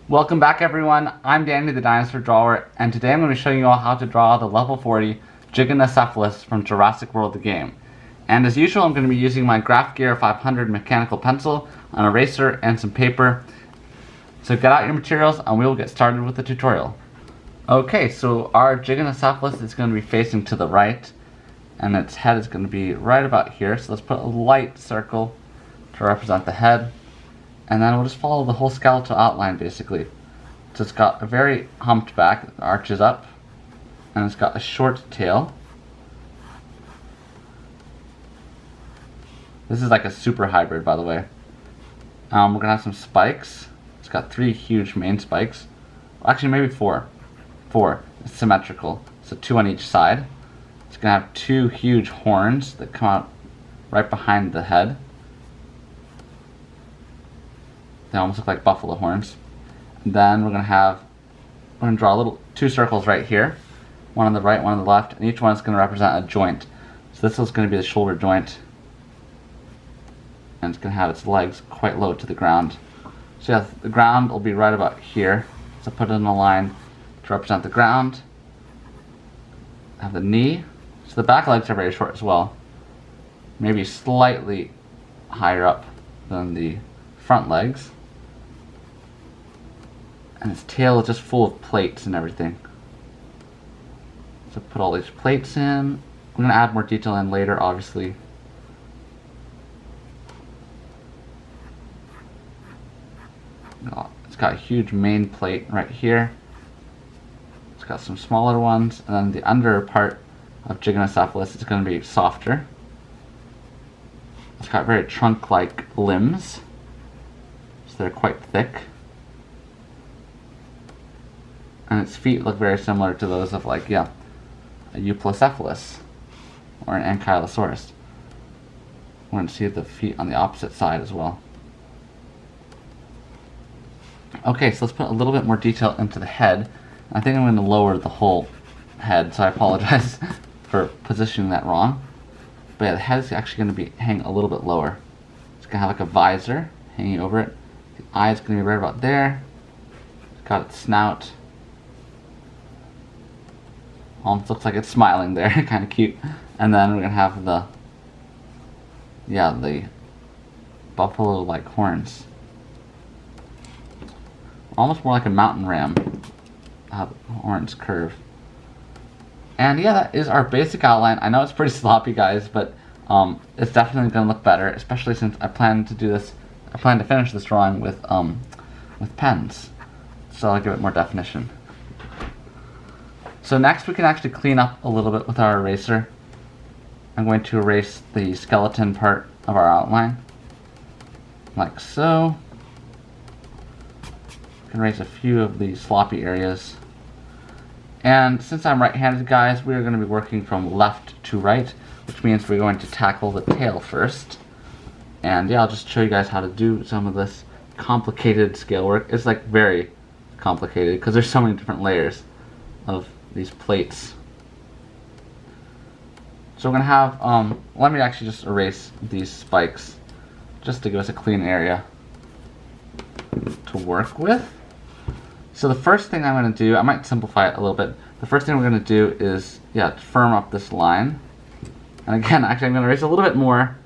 Welcome back everyone, I'm Danny the Dinosaur Drawer, and today I'm going to show you all how to draw the level 40 Giganocephalus from Jurassic World the game. And as usual, I'm going to be using my Graph Gear 500 mechanical pencil, an eraser, and some paper. So get out your materials and we will get started with the tutorial. Okay, so our Giganocephalus is going to be facing to the right, and its head is going to be right about here. So let's put a light circle to represent the head. And then we'll just follow the whole skeletal outline basically. So it's got a very humped back that arches up, and it's got a short tail. This is like a super hybrid, by the way. We're gonna have some spikes. It's got 3 huge main spikes. Actually, maybe 4. 4. It's symmetrical, so 2 on each side. It's gonna have 2 huge horns that come out right behind the head. They almost look like buffalo horns. And then we're gonna draw 2 circles right here, one on the right, one on the left, and each one is gonna represent a joint. So this is gonna be the shoulder joint, and it's gonna have its legs quite low to the ground. So yeah, the ground will be right about here. So put it in a line to represent the ground. Have the knee. So the back legs are very short as well, maybe slightly higher up than the front legs. And its tail is just full of plates and everything. So put all these plates in. We're going to add more detail in later, obviously. It's got a huge main plate right here. It's got some smaller ones, and then the under part of Giganocephalus is going to be softer. It's got very trunk-like limbs, so they're quite thick. And its feet look very similar to those of a Euoplocephalus or an Ankylosaurus. We're going to see the feet on the opposite side as well. Okay, so let's put a little bit more detail into the head. I think I'm going to lower the whole head, so I apologize for positioning that wrong. But yeah, the head is actually going to be hanging a little bit lower. It's going to have like a visor hanging over it. The eye is going to be right about there. It's got its snout. Almost looks like it's smiling there, kind of cute. And then we're going to have the buffalo-like horns. Almost more like a mountain ram, how the horns curve. And yeah, that is our basic outline. I know it's pretty sloppy, guys, but it's definitely going to look better, especially since I plan to finish this drawing with pens, so I'll give it more definition. So next we can actually clean up a little bit with our eraser. I'm going to erase the skeleton part of our outline, like so. I can erase a few of the sloppy areas. And since I'm right-handed, guys, we are going to be working from left to right, which means we're going to tackle the tail first. And yeah, I'll just show you guys how to do some of this complicated scale work. It's like very complicated because there's so many different layers of these plates. So we're going to have, let me actually just erase these spikes just to give us a clean area to work with. So the first thing I'm going to do, I might simplify it a little bit. The first thing we're going to do is, firm up this line. And again, actually I'm going to erase a little bit more.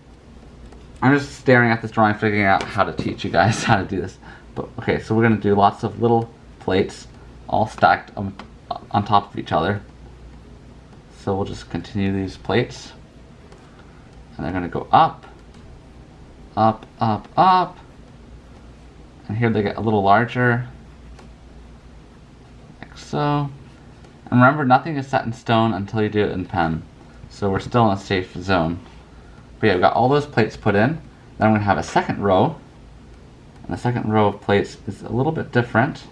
I'm just staring at this drawing, figuring out how to teach you guys how to do this. But okay, so we're going to do lots of little plates, all stacked on top of each other. So we'll just continue these plates. And they're going to go up, up, up, up. And here they get a little larger, like so. And remember, nothing is set in stone until you do it in pen. So we're still in a safe zone. But yeah, we've got all those plates put in. Then we're going to have a second row. And the second row of plates is a little bit different.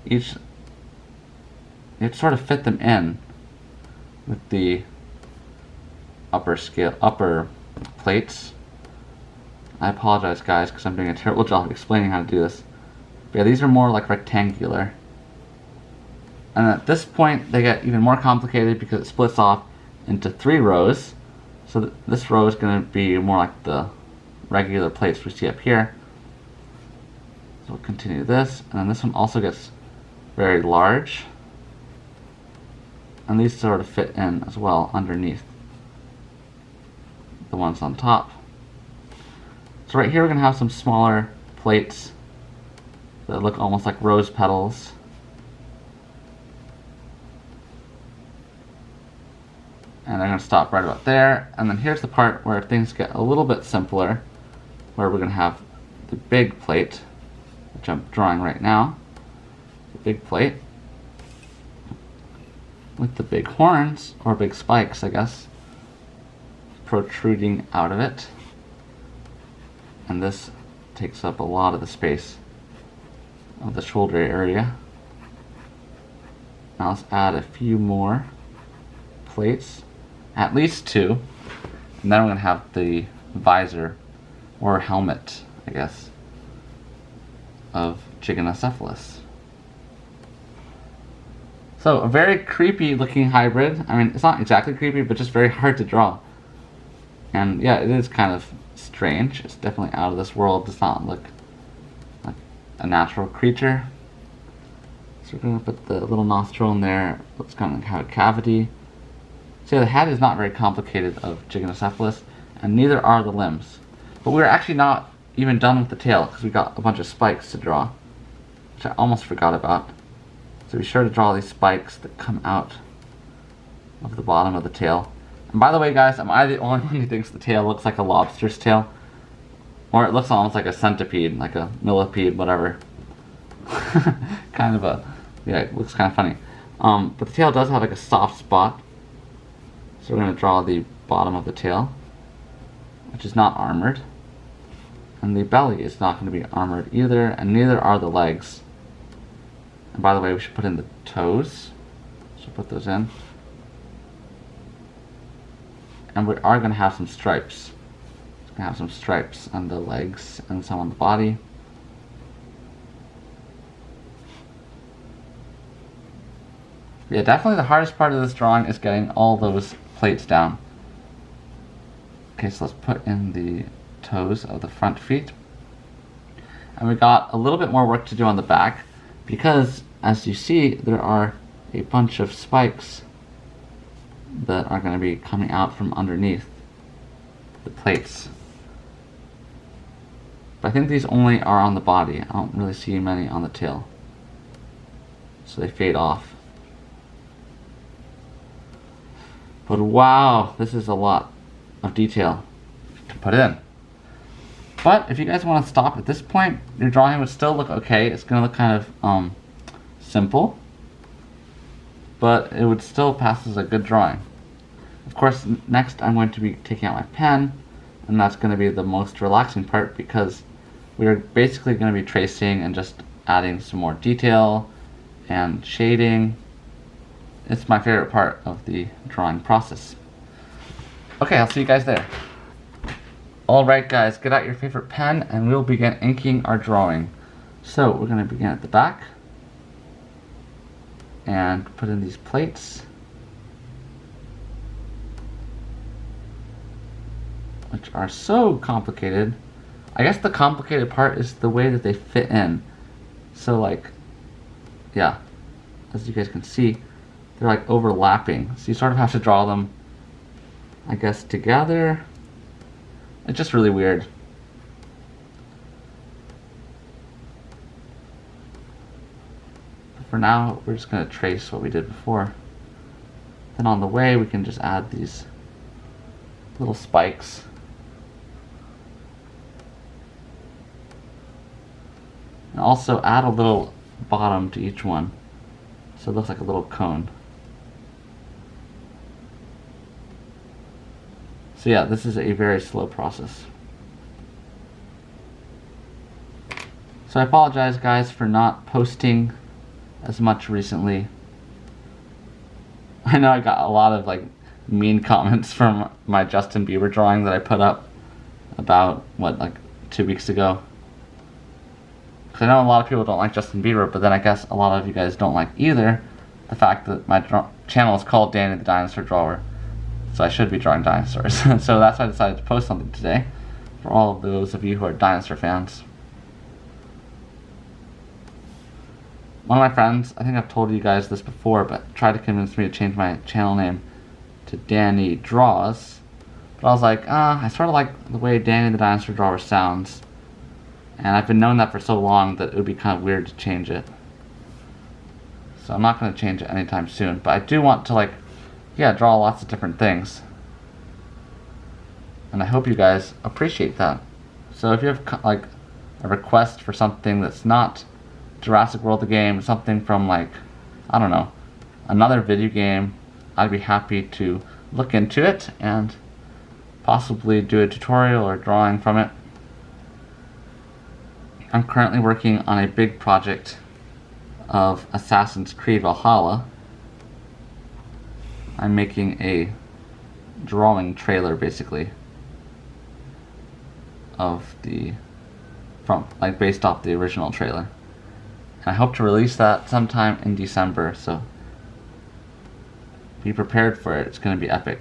You sort of fit them in with the upper plates. I apologize, guys, because I'm doing a terrible job of explaining how to do this. But yeah, these are more like rectangular. And at this point, they get even more complicated because it splits off into 3 rows. So this row is going to be more like the regular plates we see up here. So So we'll continue this, and then this one also gets very large. And these sort of fit in as well underneath the ones on top. So right here we're going to have some smaller plates that look almost like rose petals. And I'm going to stop right about there. And then here's the part where things get a little bit simpler, where we're going to have the big plate, which I'm drawing right now. The big plate with the big horns, or big spikes, I guess, protruding out of it. And this takes up a lot of the space of the shoulder area. Now let's add a few more plates, at least 2, and then we're going to have the visor, or helmet, I guess, of Giganocephalus. So a very creepy looking hybrid. I mean, it's not exactly creepy, but just very hard to draw. And yeah, it is kind of strange. It's definitely out of this world. It does not look like a natural creature. So we're going to put the little nostril in there. It's going to have a cavity. So yeah, the head is not very complicated of Giganocephalus, and neither are the limbs. But we're actually not even done with the tail, because we got a bunch of spikes to draw, which I almost forgot about. So be sure to draw these spikes that come out of the bottom of the tail. And by the way, guys, am I the only one who thinks the tail looks like a lobster's tail? Or it looks almost like a centipede, like a millipede, whatever. Kind of a, yeah, it looks kind of funny. But the tail does have like a soft spot. So we're going to draw the bottom of the tail, which is not armored. And the belly is not going to be armored either, and neither are the legs. And by the way, we should put in the toes. So put those in. And we are going to have some stripes. We're going to have some stripes on the legs and some on the body. Yeah, definitely the hardest part of this drawing is getting all those plates down. Okay, so let's put in the toes of the front feet. And we got a little bit more work to do on the back, because as you see, there are a bunch of spikes that are going to be coming out from underneath the plates. But I think these only are on the body. I don't really see many on the tail. So they fade off. But wow, this is a lot of detail to put in. But if you guys want to stop at this point, your drawing would still look okay. It's going to look kind of simple, but it would still pass as a good drawing. Of course, next I'm going to be taking out my pen, and that's going to be the most relaxing part, because we're basically going to be tracing and just adding some more detail and shading. It's my favorite part of the drawing process. Okay, I'll see you guys there. Alright guys, get out your favorite pen and we'll begin inking our drawing. So we're going to begin at the back and put in these plates, which are so complicated. I guess the complicated part is the way that they fit in. So like, yeah, as you guys can see, they're like overlapping. So you sort of have to draw them, I guess, together. It's just really weird. But for now, we're just going to trace what we did before. Then on the way, we can just add these little spikes. And also add a little bottom to each one, so it looks like a little cone. So yeah, this is a very slow process. So I apologize guys for not posting as much recently. I know I got a lot of like mean comments from my Justin Bieber drawing that I put up about, what, like 2 weeks ago. Because I know a lot of people don't like Justin Bieber, but then I guess a lot of you guys don't like either the fact that my channel is called Danny the Dinosaur Drawer. So I should be drawing dinosaurs. So that's why I decided to post something today for all of those of you who are dinosaur fans. one of my friends, I think I've told you guys this before, but tried to convince me to change my channel name to Danny Draws. But I was like, I sort of like the way Danny the Dinosaur Drawer sounds. And I've been knowing that for so long that it would be kind of weird to change it. So I'm not going to change it anytime soon. But I do want to, like, yeah, draw lots of different things. And I hope you guys appreciate that. So if you have, like, a request for something that's not Jurassic World the game, something from, like, I don't know, another video game, I'd be happy to look into it and possibly do a tutorial or drawing from it. I'm currently working on a big project of Assassin's Creed Valhalla. I'm making a drawing trailer, basically, of the, based off the original trailer. And I hope to release that sometime in December, so be prepared for it. It's going to be epic.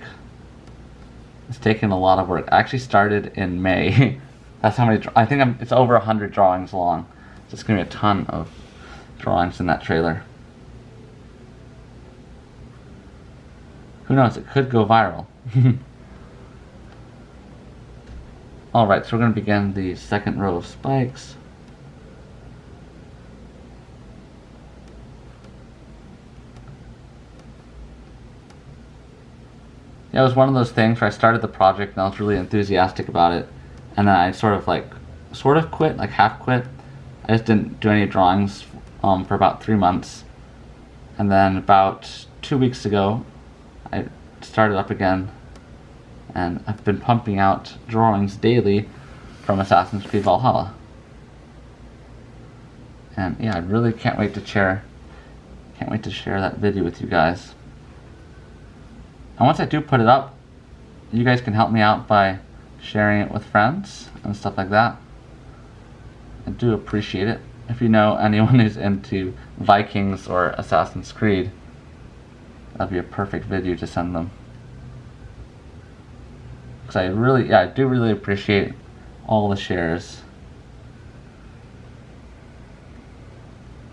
It's taken a lot of work. I actually started in May. That's how many, I think it's over 100 drawings long. So it's going to be a ton of drawings in that trailer. Who knows, it could go viral. Alright, so we're going to begin the second row of spikes. Yeah, it was one of those things where I started the project and I was really enthusiastic about it. And then I sort of quit, like half quit. I just didn't do any drawings for about 3 months. And then about 2 weeks ago, I started up again. And I've been pumping out drawings daily from Assassin's Creed Valhalla. And yeah, I really can't wait to share that video with you guys. And once I do put it up, you guys can help me out by sharing it with friends and stuff like that. I do appreciate it. If you know anyone who's into Vikings or Assassin's Creed, that'd be a perfect video to send them. Because I do really appreciate all the shares.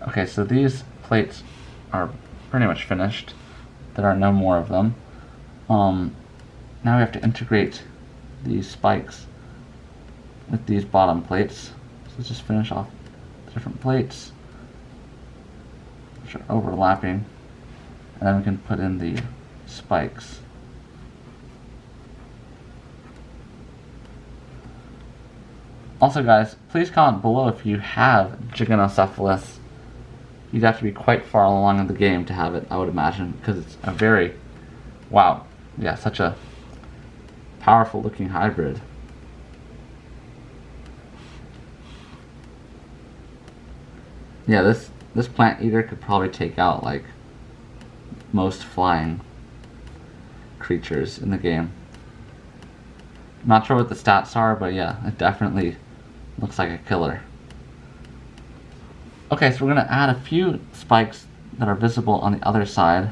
Okay, so these plates are pretty much finished. There are no more of them. Now we have to integrate these spikes with these bottom plates. So let's just finish off different plates which are overlapping, and then we can put in the spikes. Also guys, please comment below if you have Giganocephalus. You'd have to be quite far along in the game to have it, I would imagine, because it's a very, wow, yeah, such a powerful looking hybrid. Yeah, this plant eater could probably take out like most flying creatures in the game. I'm not sure what the stats are, but yeah, it definitely looks like a killer. Okay, so we're going to add a few spikes that are visible on the other side,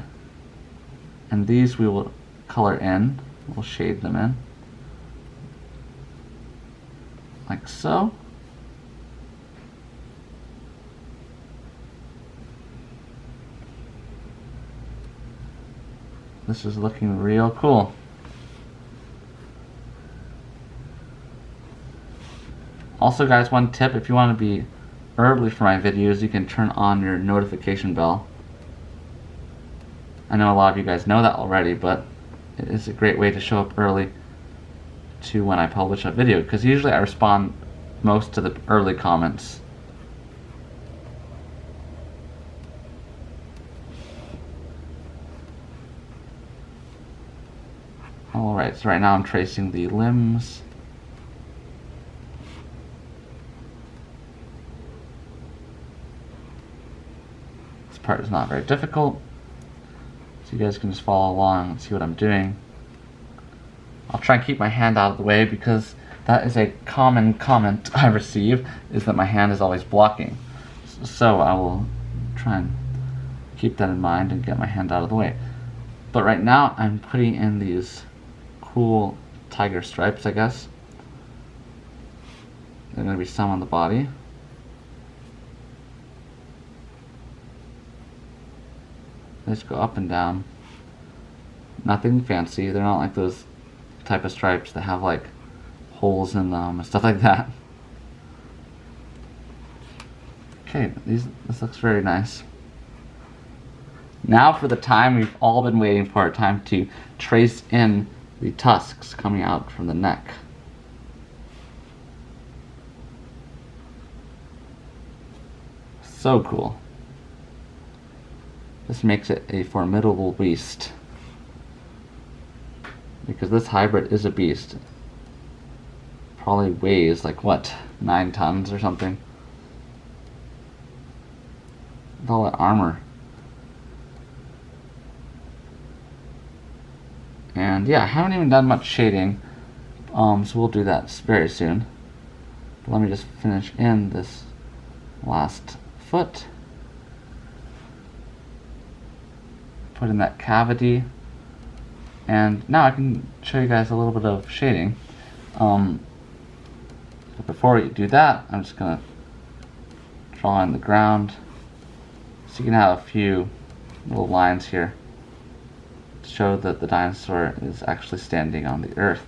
and these we will color in. We'll shade them in like so. This is looking real cool. Also guys, one tip, if you want to be early for my videos, you can turn on your notification bell. I know a lot of you guys know that already, but it is a great way to show up early to when I publish a video, because usually I respond most to the early comments. Alright, so right now I'm tracing the limbs. This part is not very difficult, so you guys can just follow along and see what I'm doing. I'll try and keep my hand out of the way, because that is a common comment I receive, is that my hand is always blocking. So I will try and keep that in mind and get my hand out of the way. But right now I'm putting in these cool tiger stripes, I guess. There are going to be some on the body. They just go up and down. Nothing fancy. They're not like those type of stripes that have like holes in them and stuff like that. Okay, this looks very nice. Now for the time we've all been waiting for, time to trace in the tusks coming out from the neck. So cool. This makes it a formidable beast. Because this hybrid is a beast. Probably weighs like what, 9 tons or something. With all that armor. And yeah, I haven't even done much shading, so we'll do that very soon. But let me just finish in this last foot. Put in that cavity. And now I can show you guys a little bit of shading. But before we do that, I'm just going to draw in the ground. So you can have a few little lines here to show that the dinosaur is actually standing on the earth.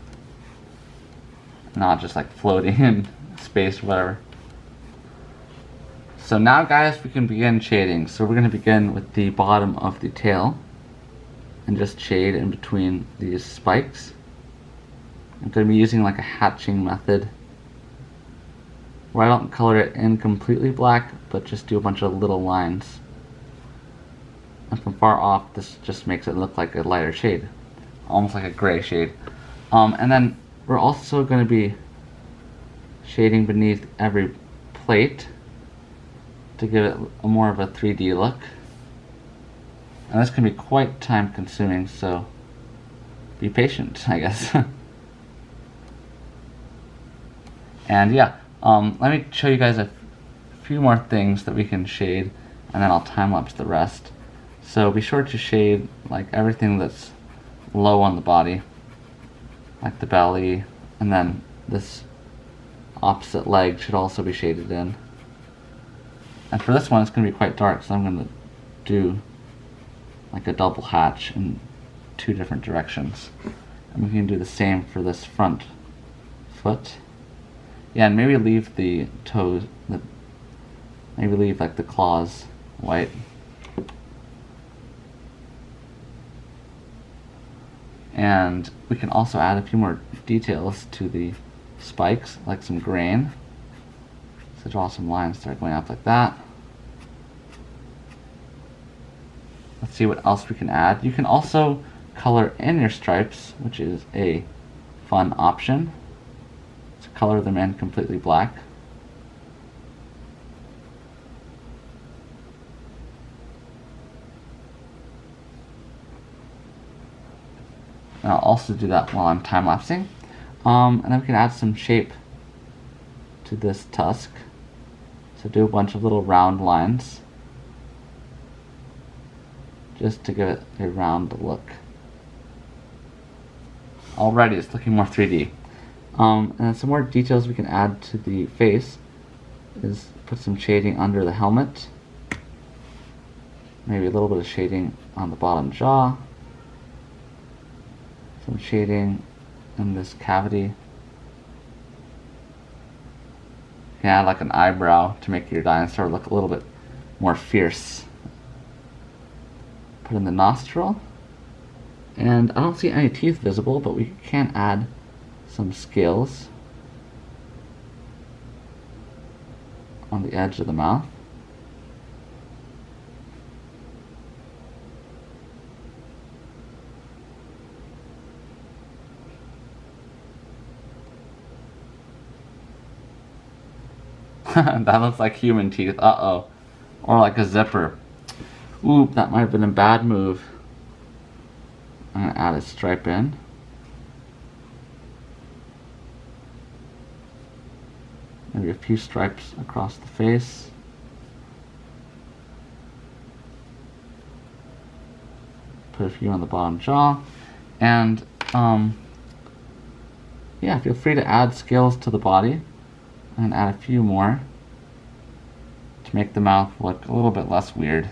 Not just like floating in space or whatever. So now guys, we can begin shading. So we're going to begin with the bottom of the tail. And just shade in between these spikes. I'm going to be using like a hatching method where I don't color it in completely black, but just do a bunch of little lines. And from far off, this just makes it look like a lighter shade, almost like a gray shade. And then we're also going to be shading beneath every plate to give it more of a 3D look. And this can be quite time consuming, so be patient, I guess. And yeah, let me show you guys a few more things that we can shade, and then I'll time lapse the rest. So be sure to shade like everything that's low on the body, like the belly, and then this opposite leg should also be shaded in. And for this one, it's going to be quite dark, so I'm going to do like a double hatch in 2 different directions. And we can do the same for this front foot. Yeah, and maybe leave the toes, maybe leave like the claws white. And we can also add a few more details to the spikes, like some grain. So draw some lines, start going up like that. Let's see what else we can add. You can also color in your stripes, which is a fun option. To color them in completely black. And I'll also do that while I'm time lapsing. And then we can add some shape to this tusk. So do a bunch of little round lines, just to give it a round look. Already it's looking more 3D. And some more details we can add to the face is put some shading under the helmet. Maybe a little bit of shading on the bottom jaw. Some shading in this cavity. You can add like an eyebrow to make your dinosaur look a little bit more fierce. Put in the nostril. And I don't see any teeth visible, but we can add some scales on the edge of the mouth. That looks like human teeth. Uh-oh. Or like a zipper. Oop, that might have been a bad move. I'm going to add a stripe in. Maybe a few stripes across the face. Put a few on the bottom jaw. And, yeah, feel free to add scales to the body. And add a few more to make the mouth look a little bit less weird.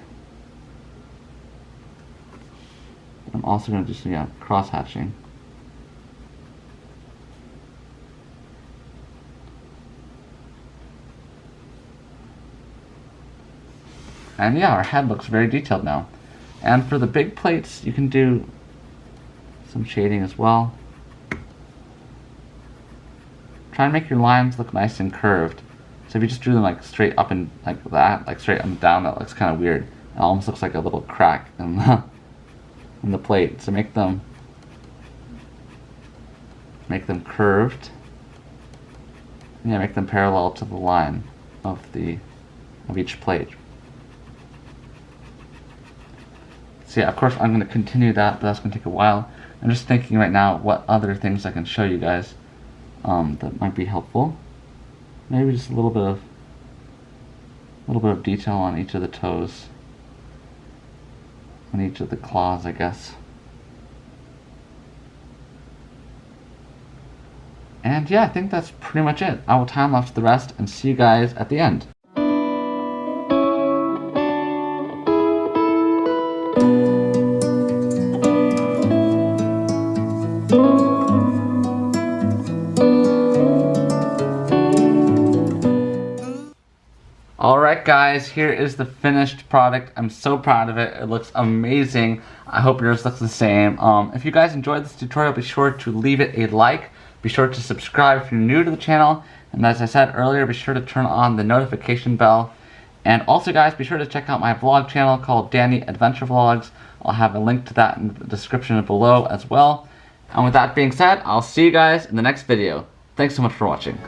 also going to do some cross hatching. And yeah, our head looks very detailed now. And for the big plates, you can do some shading as well. Try and make your lines look nice and curved. So if you just drew them like straight up and like that, like straight up and down, that looks kind of weird. It almost looks like a little crack in the plate. So make them curved. And yeah, make them parallel to the line of each plate. So yeah, of course I'm going to continue that, but that's going to take a while. I'm just thinking right now what other things I can show you guys that might be helpful. Maybe just a little bit of detail on each of the toes, on each of the claws, I guess. And yeah, I think that's pretty much it. I will time lapse the rest and see you guys at the end. Alright guys, here is the finished product. I'm so proud of it. It looks amazing. I hope yours looks the same. If you guys enjoyed this tutorial, be sure to leave it a like. Be sure to subscribe if you're new to the channel. And as I said earlier, be sure to turn on the notification bell. And also guys, be sure to check out my vlog channel called Danny Adventure Vlogs. I'll have a link to that in the description below as well. And with that being said, I'll see you guys in the next video. Thanks so much for watching.